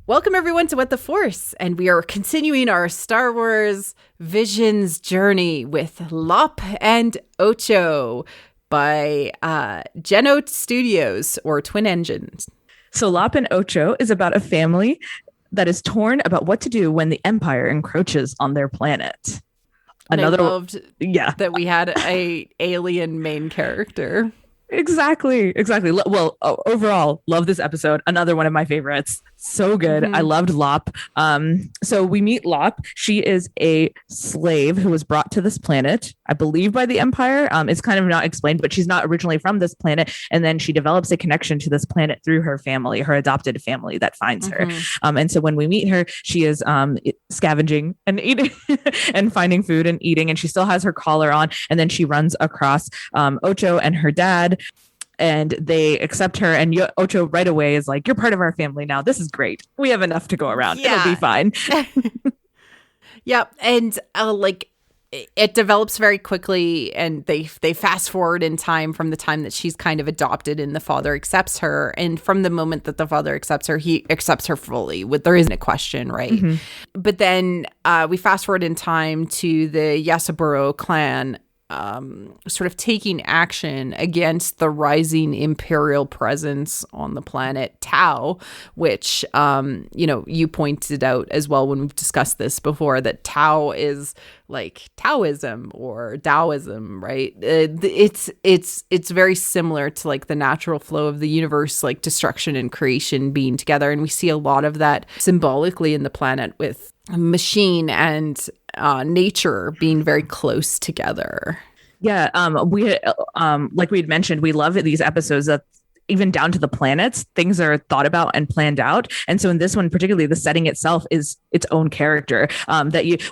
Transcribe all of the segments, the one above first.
Welcome everyone to What the Force, and we are continuing our Star Wars Visions journey with Lop and Ochō by Geno Studios, or Twin Engines. So Lop and Ochō is about a family that is torn about what to do when the Empire encroaches on their planet. And I loved that we had a alien main character. Exactly. Well, overall, love this episode. Another one of my favorites. So good. I loved Lop. So we meet Lop. She is a slave who was brought to this planet, I believe, by the Empire. It's kind of not explained, but she's not originally from this planet. And then she develops a connection to this planet through her family, her adopted family that finds her. And so when we meet her, she is scavenging and eating and finding food and eating. And she still has her collar on. And then she runs across Ochō and her dad. And they accept her, and Ochō right away is like, "You're part of our family now. This is great. We have enough to go around. It'll be fine." Yeah, and it develops very quickly, and they fast forward in time from the time that she's kind of adopted and the father accepts her, and from the moment that the father accepts her, he accepts her fully. There isn't a question, right? But then we fast forward in time to the Yasaburo clan. Sort of taking action against the rising imperial presence on the planet Tau, which, you pointed out as well when we've discussed this before, that Tau is like Taoism or Taoism, right? It's very similar to like the natural flow of the universe, like destruction and creation being together. And we see a lot of that symbolically in the planet with machine and nature being very close together. Yeah, we like we had mentioned, we love these episodes that even down to the planets, things are thought about and planned out. And so in this one, particularly, the setting itself is its own character.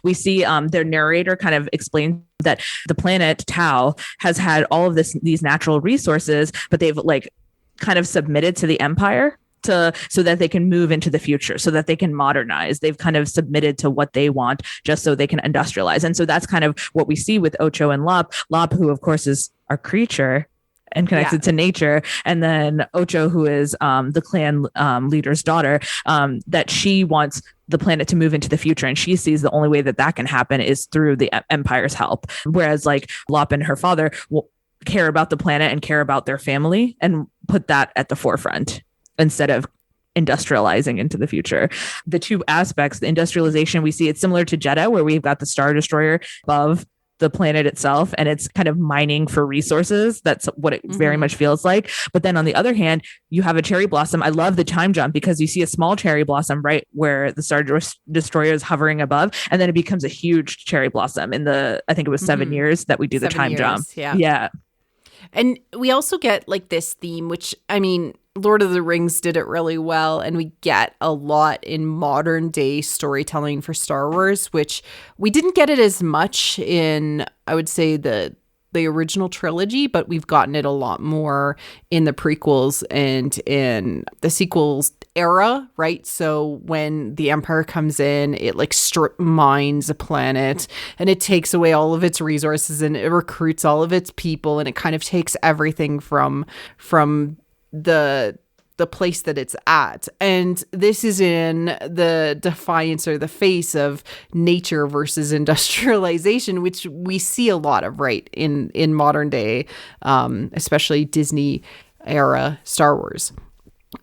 We see their narrator kind of explain that the planet Tau has had all of these natural resources, but they've like kind of submitted to the Empire so that they can move into the future, so that they can modernize. They've kind of submitted to what they want just so they can industrialize. And so that's kind of what we see with Ochō and Lop. Lop, who of course is our creature and connected to nature. And then Ochō, who is the clan leader's daughter, that she wants the planet to move into the future. And she sees the only way that can happen is through the Empire's help. Whereas like Lop and her father will care about the planet and care about their family and put that at the forefront instead of industrializing into the future. The two aspects, the industrialization, we see it's similar to Jedi, where we've got the Star Destroyer above the planet itself, and it's kind of mining for resources. That's what it very much feels like. But then on the other hand, you have a cherry blossom. I love the time jump because you see a small cherry blossom right where the Star Destroyer is hovering above, and then it becomes a huge cherry blossom in I think it was 7 years that we do the time jump. Yeah. And we also get like this theme, which, I mean, Lord of the Rings did it really well, and we get a lot in modern day storytelling for Star Wars, which we didn't get it as much in, I would say, the original trilogy, but we've gotten it a lot more in the prequels and in the sequels era, right? So when the Empire comes in, it like strip mines a planet and it takes away all of its resources and it recruits all of its people, and it kind of takes everything from the place that it's at. And this is in the defiance or the face of nature versus industrialization, which we see a lot of, right, in modern day, especially Disney era Star Wars.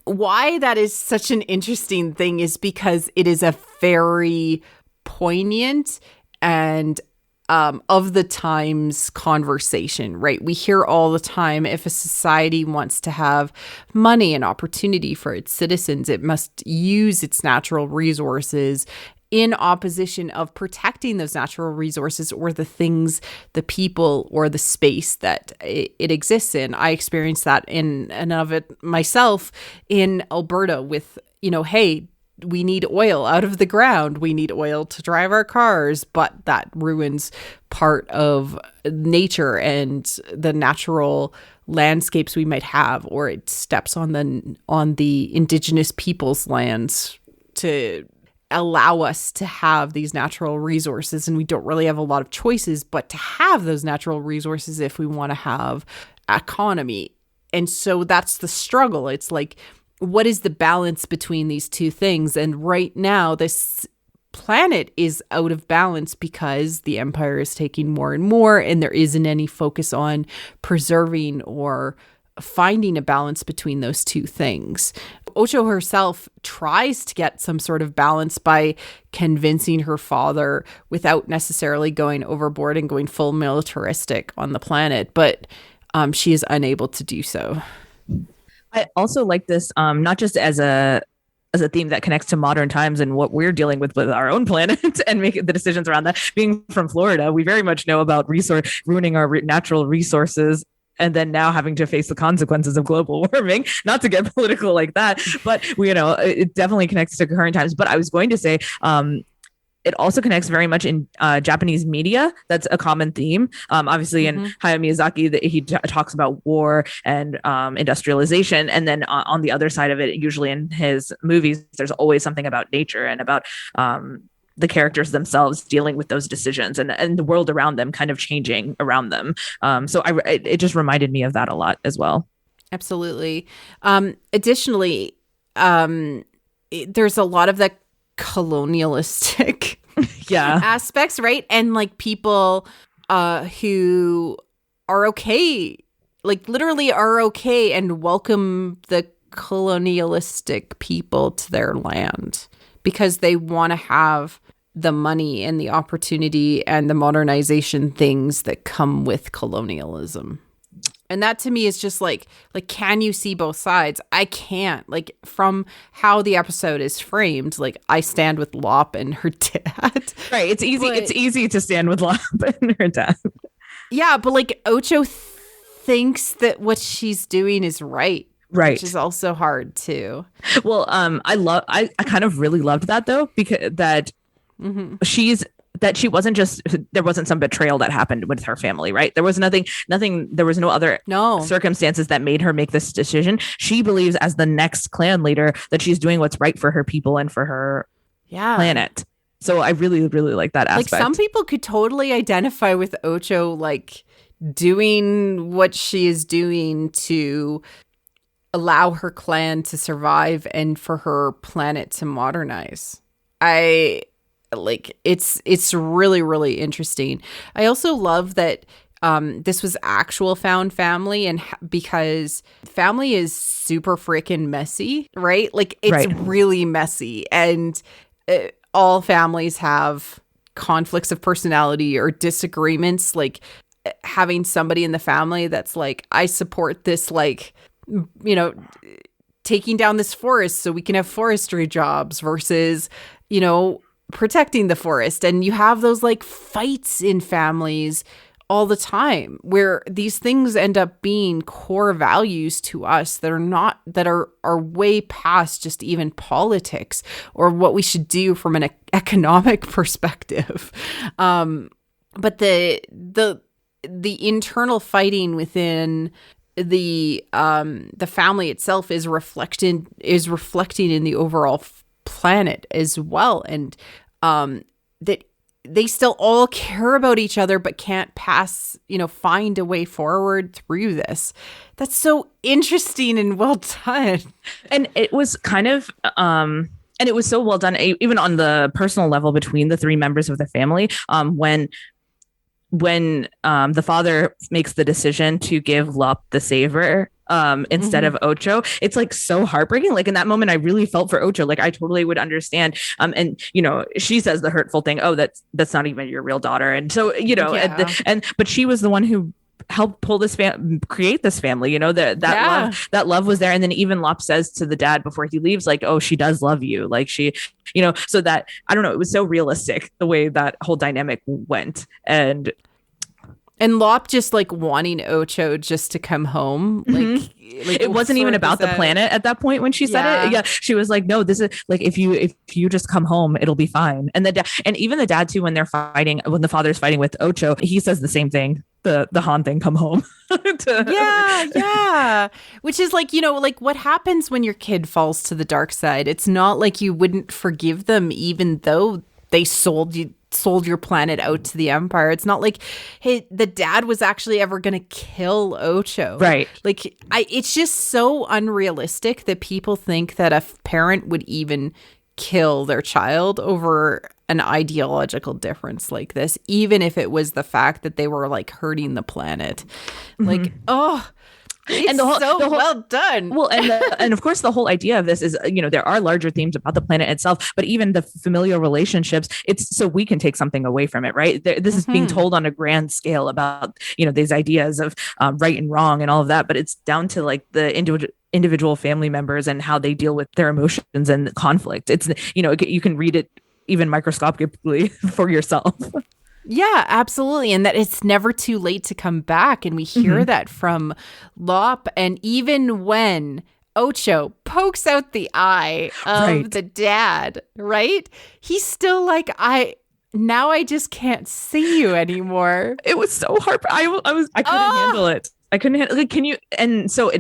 Why that is such an interesting thing is because it is a very poignant and of the times conversation, right? We hear all the time, if a society wants to have money and opportunity for its citizens, it must use its natural resources in opposition of protecting those natural resources or the things, the people, or the space that it exists in. I experienced that in and of it myself in Alberta with, hey, we need oil out of the ground. We need oil to drive our cars, but that ruins part of nature and the natural landscapes we might have, or it steps on the indigenous people's lands to allow us to have these natural resources. And we don't really have a lot of choices, but to have those natural resources if we want to have economy. And so that's the struggle. It's like, what is the balance between these two things? And right now, this planet is out of balance because the Empire is taking more and more, and there isn't any focus on preserving or finding a balance between those two things. Ochō herself tries to get some sort of balance by convincing her father without necessarily going overboard and going full militaristic on the planet, but she is unable to do so. I also like this, not just as a theme that connects to modern times and what we're dealing with our own planet and making the decisions around that. Being from Florida, we very much know about ruining our natural resources, and then now having to face the consequences of global warming. Not to get political like that, but it definitely connects to current times. But I was going to say, it also connects very much in Japanese media. That's a common theme. Obviously, in Hayao Miyazaki, he talks about war and industrialization. And then on the other side of it, usually in his movies, there's always something about nature and about the characters themselves dealing with those decisions and the world around them kind of changing around them. So it just reminded me of that a lot as well. Absolutely. Additionally, there's a lot of that colonialistic aspects, right? And like people who are okay, like literally are okay and welcome the colonialistic people to their land because they want to have the money and the opportunity and the modernization things that come with colonialism. And that to me is just like, can you see both sides? I can't. Like, from how the episode is framed, like, I stand with Lop and her dad. Right. It's easy. It's easy to stand with Lop and her dad. Yeah, but like Ochō thinks that what she's doing is right. Right. Which is also hard too. Well, I kind of really loved that though, because that she wasn't just, there wasn't some betrayal that happened with her family, right? There was nothing, there was no other circumstances that made her make this decision. She believes as the next clan leader that she's doing what's right for her people and for her planet. So I really, really like that aspect. Like some people could totally identify with Ochō, like doing what she is doing to allow her clan to survive and for her planet to modernize. It's really, really interesting. I also love that this was actual found family, and because family is super freaking messy, right? Like it's really messy, and all families have conflicts of personality or disagreements. Like having somebody in the family that's like, I support this, like, taking down this forest so we can have forestry jobs versus, protecting the forest. And you have those like fights in families all the time where these things end up being core values to us that are way past just even politics or what we should do from an economic perspective. But the internal fighting within the family itself is reflecting in the overall planet as well, and that they still all care about each other but can't find a way forward through this. That's so interesting and well done. And it was kind of and it was so well done even on the personal level between the three members of the family, when the father makes the decision to give Lop the saver instead of Ochō, it's like so heartbreaking. Like in that moment, I really felt for Ochō. Like I totally would understand. And she says the hurtful thing. Oh, that's not even your real daughter. And so but she was the one who helped create this family. That love was there. And then even Lop says to the dad before he leaves, like, oh, she does love you. Like she, so that I don't know. It was so realistic the way that whole dynamic went. And Lop just like wanting Ochō just to come home. Like it wasn't even about the planet at that point when she said it. Yeah. She was like, no, this is like, if you just come home, it'll be fine. And and even the dad too, when they're fighting, when the father's fighting with Ochō, he says the same thing. The Han thing, come home. Yeah. Which is like, like what happens when your kid falls to the dark side? It's not like you wouldn't forgive them, even though they sold your planet out to the Empire. It's not like, hey, the dad was actually ever going to kill Ochō. Right. Like, it's just so unrealistic that people think that a parent would even kill their child over an ideological difference like this, even if it was the fact that they were like hurting the planet. Like, it's and the whole well done. Well, and of course, the whole idea of this is, there are larger themes about the planet itself, but even the familial relationships, it's so we can take something away from it, right? This is being told on a grand scale about, these ideas of right and wrong and all of that, but it's down to like the individual family members and how they deal with their emotions and conflict. It's, you can read it even microscopically for yourself. Yeah, absolutely. And that it's never too late to come back. And we hear that from Lop. And even when Ochō pokes out the eye of the dad, right? He's still like, I just can't see you anymore. It was so hard. I couldn't handle it. I couldn't handle it. Can you? And so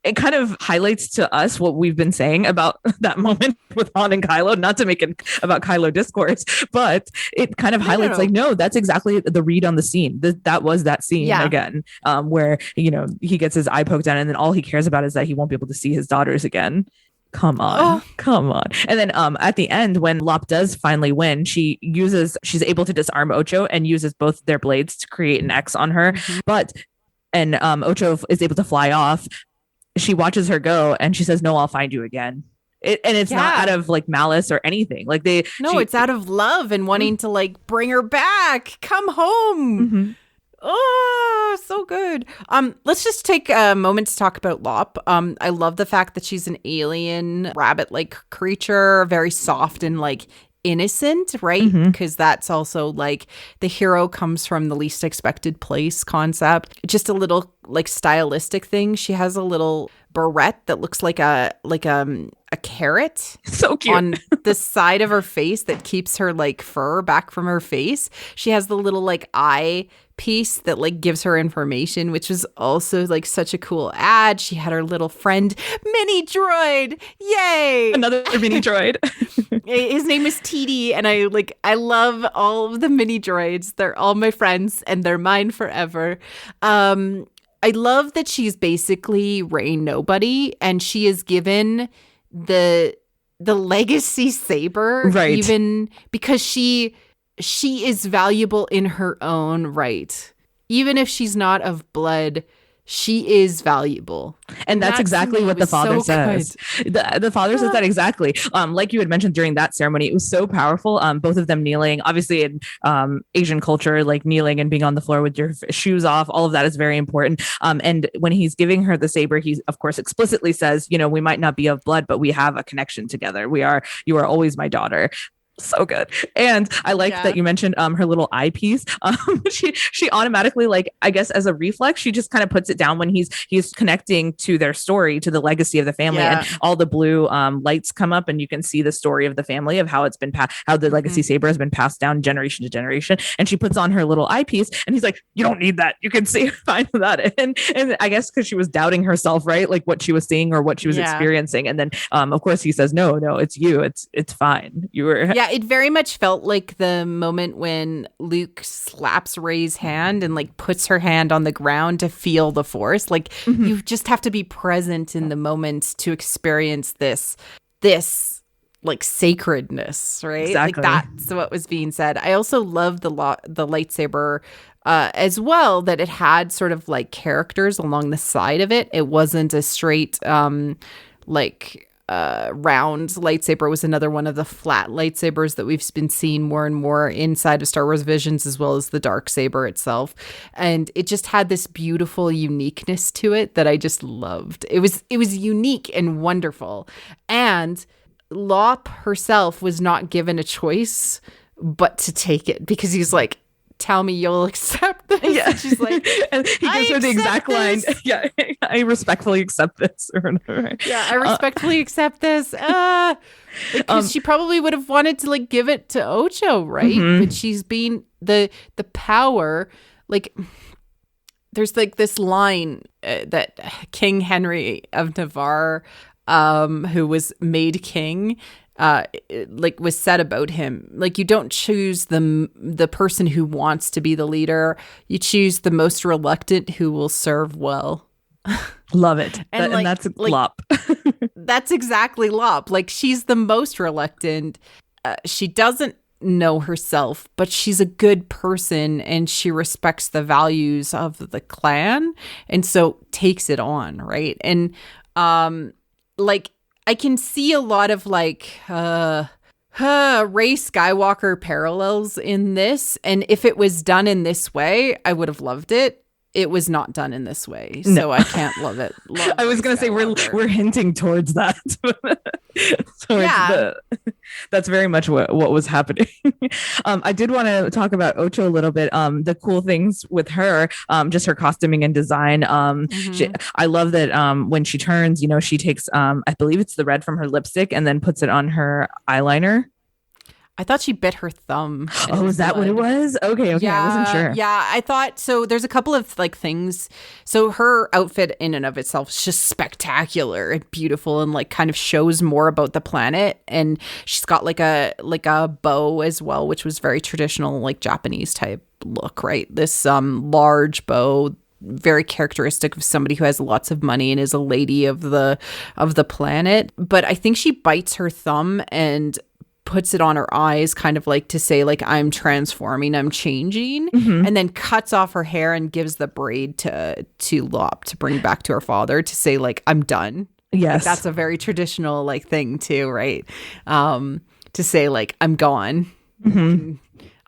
it kind of highlights to us what we've been saying about that moment with Han and Kylo, not to make it about Kylo discourse, but it kind of highlights no, that's exactly the read on the scene. That was that scene again, where, he gets his eye poked out and then all he cares about is that he won't be able to see his daughters again. Come on. And then at the end, when Lop does finally win, she's able to disarm Ochō and uses both their blades to create an X on her. And Ochō is able to fly off. She watches her go and she says, no, I'll find you again. It's not out of like malice or anything. Like it's out of love and wanting to like bring her back. Come home. Oh, so good. Let's just take a moment to talk about Lop. I love the fact that she's an alien rabbit-like creature, very soft and like innocent, right? Because that's also like the hero comes from the least expected place concept. Just a little like stylistic thing. She has a little barrette that looks like a carrot, so cute, on the side of her face that keeps her like fur back from her face. She has the little like eye piece that like gives her information, which was also like such a cool ad. She had her little friend mini droid. Yay, another mini droid. His name is TD, and I love all of the mini droids. They're all my friends and they're mine forever. I love that she's basically Rey Nobody, and she is given the legacy saber, even because she is valuable in her own right. Even if she's not of blood, she is valuable. And that's exactly what the father says. The father says that exactly. Like you had mentioned during that ceremony, it was so powerful. Both of them kneeling, obviously in Asian culture, like kneeling and being on the floor with your shoes off, all of that is very important. And when he's giving her the saber, he of course explicitly says, we might not be of blood, but we have a connection together. You are always my daughter. So good. And I like that you mentioned her little eyepiece. She automatically, like, I guess as a reflex, she just kind of puts it down when he's connecting to their story, to the legacy of the family, and all the blue lights come up and you can see the story of the family, of how it's been how the legacy saber has been passed down generation to generation. And she puts on her little eyepiece and he's like, you don't need that. You can see fine with that. And I guess because she was doubting herself, right? Like what she was seeing or what she was experiencing. And then of course he says, no, it's you. It's fine. You were it very much felt like the moment when Luke slaps Rey's hand and like puts her hand on the ground to feel the force. Like you just have to be present in the moment to experience this like sacredness, right? Exactly. Like that's what was being said. I also love the lightsaber as well, that it had sort of like characters along the side of it. It wasn't a straight round lightsaber. It was another one of the flat lightsabers that we've been seeing more and more inside of Star Wars Visions, as well as the dark saber itself. And it just had this beautiful uniqueness to it that I just loved. It was unique and wonderful. And Lop herself was not given a choice but to take it, because he's like, tell me you'll accept this. Yeah. And she's like, and he gives her the exact line. Yeah, I respectfully accept this. Or whatever. Yeah, I respectfully accept this. Because she probably would have wanted to like give it to Ochō, right? But she's being the power. Like, there's like this line that King Henry of Navarre, who was made king, like was said about him. Like, you don't choose the person who wants to be the leader. You choose the most reluctant who will serve well. Love it. And that's Lop. That's exactly Lop. Like, she's the most reluctant. She doesn't know herself, but she's a good person and she respects the values of the clan, and so takes it on, right? And like, I can see a lot of like Rey Skywalker parallels in this, and if it was done in this way, I would have loved it. It was not done in this way, so I can't love it. I was going to say we're hinting towards that. That's very much what was happening. I did want to talk about Ochō a little bit. The cool things with her, just her costuming and design. I love that when she turns, she takes, I believe it's the red from her lipstick and then puts it on her eyeliner. I thought she bit her thumb. Oh, is that what it was? Okay. Yeah, I wasn't sure. Yeah, I thought so. There's a couple of like things. So her outfit in and of itself is just spectacular and beautiful, and like kind of shows more about the planet. And she's got like a bow as well, which was very traditional, like Japanese type look, right? This large bow, very characteristic of somebody who has lots of money and is a lady of the planet. But I think she bites her thumb and puts it on her eyes, kind of like to say like, I'm transforming, I'm changing, and then cuts off her hair and gives the braid to Lop to bring back to her father to say like, I'm done. Yes. Like, that's a very traditional like thing too, right? To say like, I'm gone.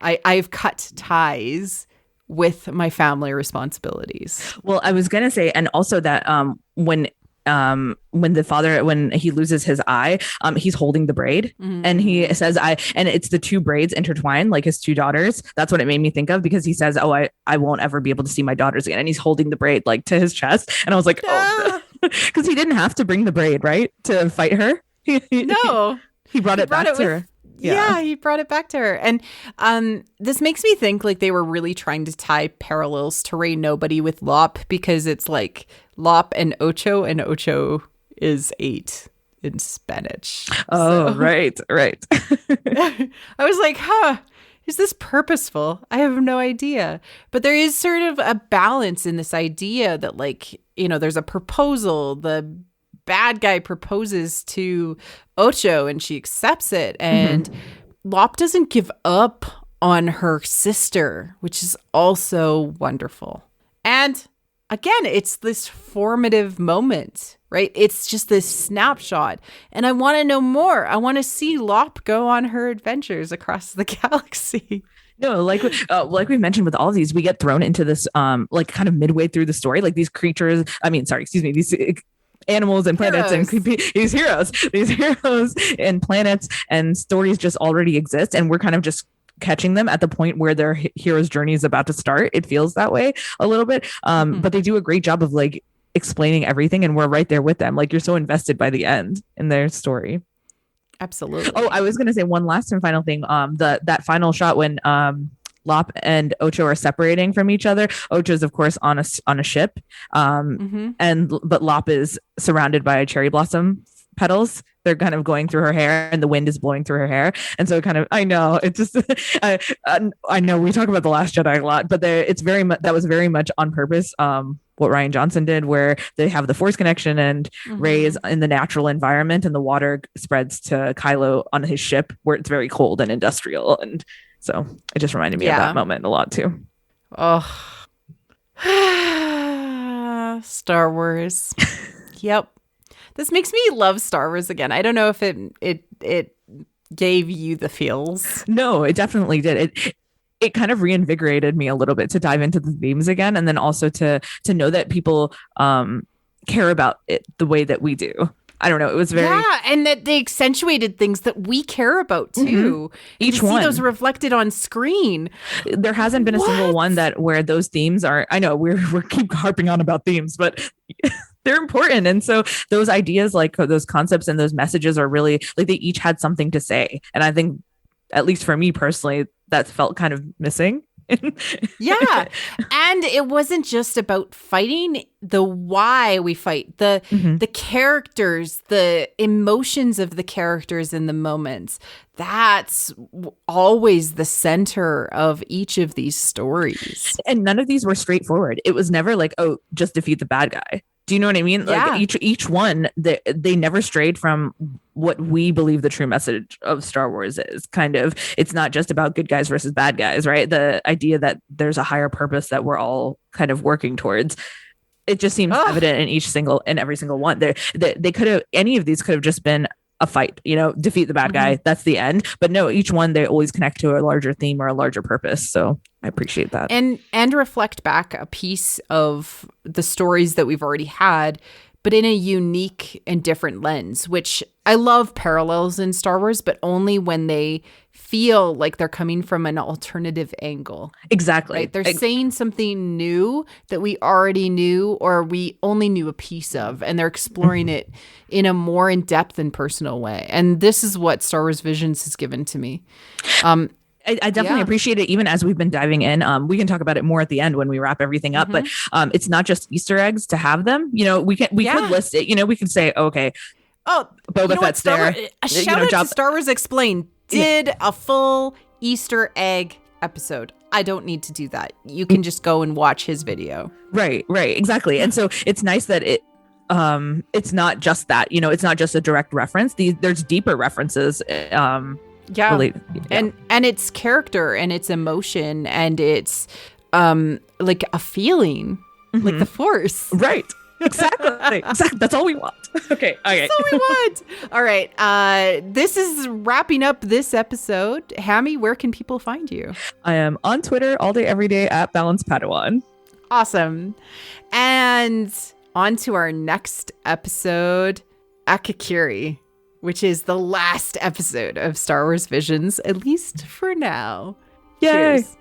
I've cut ties with my family responsibilities. Well, I was going to say, and also that when the father, when he loses his eye, he's holding the braid, and he says, and it's the two braids intertwined, like his two daughters. That's what it made me think of, because he says, oh, I won't ever be able to see my daughters again. And he's holding the braid like to his chest. And I was like, oh, because he didn't have to bring the braid, right, to fight her. No, he brought it back to her. Yeah, he brought it back to her. And this makes me think like they were really trying to tie parallels to Rey Nobody with Lop, because it's like Lop and Ochō, and Ochō is 8 in Spanish. Oh, so. Right. I was like, is this purposeful? I have no idea. But there is sort of a balance in this idea that like, there's a proposal, the bad guy proposes to Ochō and she accepts it, and Lop doesn't give up on her sister, which is also wonderful. And again, it's this formative moment, right? It's just this snapshot, and I want to know more. I want to see Lop go on her adventures across the galaxy. No, like we mentioned with all of these, we get thrown into this like kind of midway through the story, like these creatures. These animals and planets and these heroes and planets and stories just already exist, and we're kind of just catching them at the point where their hero's journey is about to start. It feels that way a little bit, but they do a great job of like explaining everything, and we're right there with them. Like, you're so invested by the end in their story. Absolutely. Oh, I was gonna say one last and final thing. That final shot when Lop and Ochō are separating from each other. Ocho is, of course, on a ship, but Lop is surrounded by cherry blossom petals. They're kind of going through her hair, and the wind is blowing through her hair. And so, I know it's just, I know we talk about The Last Jedi a lot, but that was very much on purpose. What Rian Johnson did, where they have the Force connection, and Rey is in the natural environment, and the water spreads to Kylo on his ship, where it's very cold and industrial, and so it just reminded me of that moment a lot too. Oh, Star Wars. Yep. This makes me love Star Wars again. I don't know if it gave you the feels. No, it definitely did. It kind of reinvigorated me a little bit to dive into the themes again, and then also to know that people care about it the way that we do. I don't know. It was very and that they accentuated things that we care about too. Each one, see those reflected on screen. There hasn't been a single one where those themes are. I know we're keep harping on about themes, but they're important. And so those ideas, like those concepts and those messages, are really like they each had something to say. And I think, at least for me personally, that felt kind of missing Yeah. And it wasn't just about fighting, the why we fight, the characters, the emotions of the characters in the moments. That's always the center of each of these stories. And none of these were straightforward. It was never like, oh, just defeat the bad guy. Do you know what I mean? Yeah. Like each one, they never strayed from what we believe the true message of Star Wars is. Kind of, it's not just about good guys versus bad guys, right? The idea that there's a higher purpose that we're all kind of working towards. It just seems evident in every single one. They could have, any of these could have just been a fight, defeat the bad guy. That's the end. But no, each one, they always connect to a larger theme or a larger purpose. So I appreciate that. And reflect back a piece of the stories that we've already had, but in a unique and different lens, which I love parallels in Star Wars, but only when they feel like they're coming from an alternative angle. Exactly. Right? They're saying something new that we already knew or we only knew a piece of, and they're exploring it in a more in-depth and personal way. And this is what Star Wars Visions has given to me. I definitely appreciate it, even as we've been diving in. We can talk about it more at the end when we wrap everything up. But it's not just Easter eggs to have them. We could list it. We can say, okay, Boba Fett's there. A shout out to Star Wars Explained did a full Easter egg episode. I don't need to do that. You can just go and watch his video. Right, exactly. And so it's nice that it's not just that. It's not just a direct reference. There's deeper references. Related. Yeah. And it's character and it's emotion and it's like a feeling, like the Force. Right. Exactly. That's all we want. Okay. That's all we want. All right. This is wrapping up this episode. Hammy, where can people find you? I am on Twitter all day, every day at Balance Padawan. Awesome. And on to our next episode, Akakiri, which is the last episode of Star Wars Visions, at least for now. Yay. Cheers.